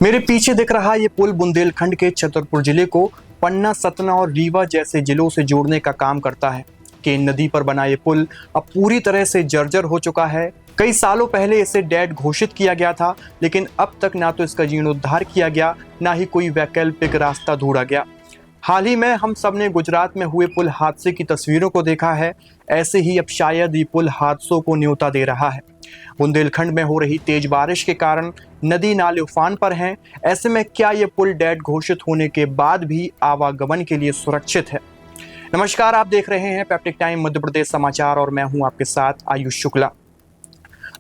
मेरे पीछे दिख रहा ये पुल बुंदेलखंड के छतरपुर जिले को पन्ना, सतना और रीवा जैसे जिलों से जोड़ने का काम करता है। केन नदी पर बना ये पुल अब पूरी तरह से जर्जर हो चुका है। कई सालों पहले इसे डेड घोषित किया गया था, लेकिन अब तक ना तो इसका जीर्णोद्धार किया गया, ना ही कोई वैकल्पिक रास्ता ढूंढा गया। हाल ही में हम सब ने गुजरात में हुए पुल हादसे की तस्वीरों को देखा है। ऐसे ही अब शायद ये पुल हादसों को न्योता दे रहा है। बुंदेलखंड में हो रही तेज बारिश के कारण नदी नाले उफान पर हैं। ऐसे में क्या ये पुल डेड घोषित होने के बाद भी आवागमन के लिए सुरक्षित है? नमस्कार, आप देख रहे हैं पैप्टिक टाइम मध्य प्रदेश समाचार और मैं हूं आपके साथ आयुष शुक्ला।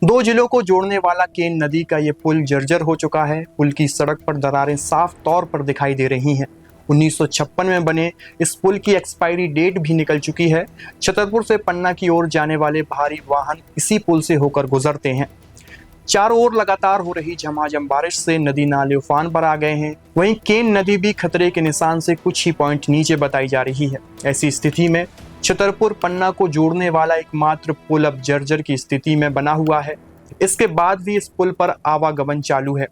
दो जिलों को जोड़ने वाला केन नदी का ये पुल जर्जर हो चुका है। पुल की सड़क पर दरारें साफ तौर पर दिखाई दे रही हैं। 1956 में बने इस पुल की एक्सपायरी डेट भी निकल चुकी है। छतरपुर से पन्ना की ओर जाने वाले भारी वाहन इसी पुल से होकर गुजरते हैं। चारों ओर लगातार हो रही झमाझम बारिश से नदी नाले उफान पर आ गए हैं। वहीं केन नदी भी खतरे के निशान से कुछ ही पॉइंट नीचे बताई जा रही है। ऐसी स्थिति में छतरपुर पन्ना को जोड़ने वाला एकमात्र पुल अब जर्जर की स्थिति में बना हुआ है। इसके बाद भी इस पुल पर आवागमन चालू है।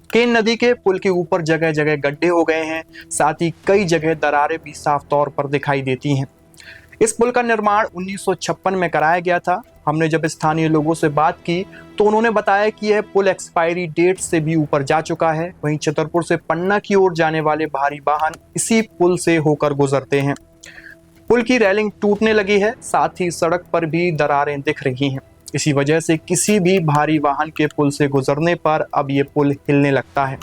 केन नदी के पुल के ऊपर जगह जगह गड्ढे हो गए हैं, साथ ही कई जगह दरारें भी साफ तौर पर दिखाई देती हैं। इस पुल का निर्माण 1956 में कराया गया था। हमने जब स्थानीय लोगों से बात की तो उन्होंने बताया कि यह पुल एक्सपायरी डेट से भी ऊपर जा चुका है। वहीं छतरपुर से पन्ना की ओर जाने वाले भारी वाहन इसी पुल से होकर गुजरते हैं। पुल की रेलिंग टूटने लगी है, साथ ही सड़क पर भी दरारें दिख रही हैं। इसी वजह से किसी भी भारी वाहन के पुल से गुजरने पर अब ये पुल हिलने लगता है।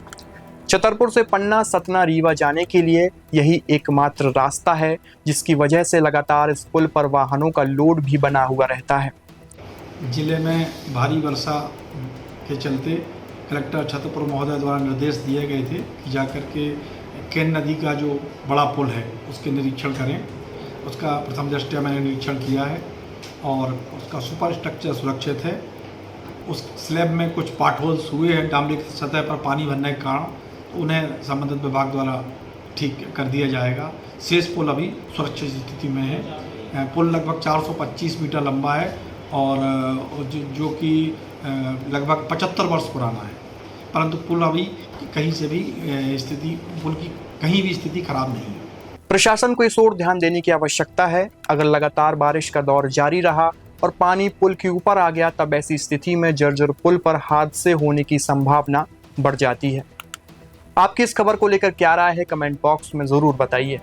छतरपुर से पन्ना, सतना, रीवा जाने के लिए यही एकमात्र रास्ता है, जिसकी वजह से लगातार इस पुल पर वाहनों का लोड भी बना हुआ रहता है। जिले में भारी वर्षा के चलते कलेक्टर छतरपुर महोदय द्वारा निर्देश दिए गए थे कि जाकर के केन नदी का जो बड़ा पुल है उसके निरीक्षण करें। उसका प्रथम दृष्टया मैंने निरीक्षण किया है और उसका सुपर स्ट्रक्चर सुरक्षित है। उस स्लैब में कुछ पार्ट होल्स हुए हैं डामरी की सतह पर पानी भरने के कारण, तो उन्हें संबंधित विभाग द्वारा ठीक कर दिया जाएगा। शेष पुल अभी सुरक्षित स्थिति में है। पुल लगभग 425 मीटर लंबा है और जो कि लगभग 75 वर्ष पुराना है, परंतु पुल अभी कहीं से भी पुल की कहीं भी स्थिति खराब नहीं है। प्रशासन को इस ओर ध्यान देने की आवश्यकता है। अगर लगातार बारिश का दौर जारी रहा और पानी पुल के ऊपर आ गया, तब ऐसी स्थिति में जर्जर पुल पर हादसे होने की संभावना बढ़ जाती है। आपकी इस खबर को लेकर क्या राय है, कमेंट बॉक्स में जरूर बताइए।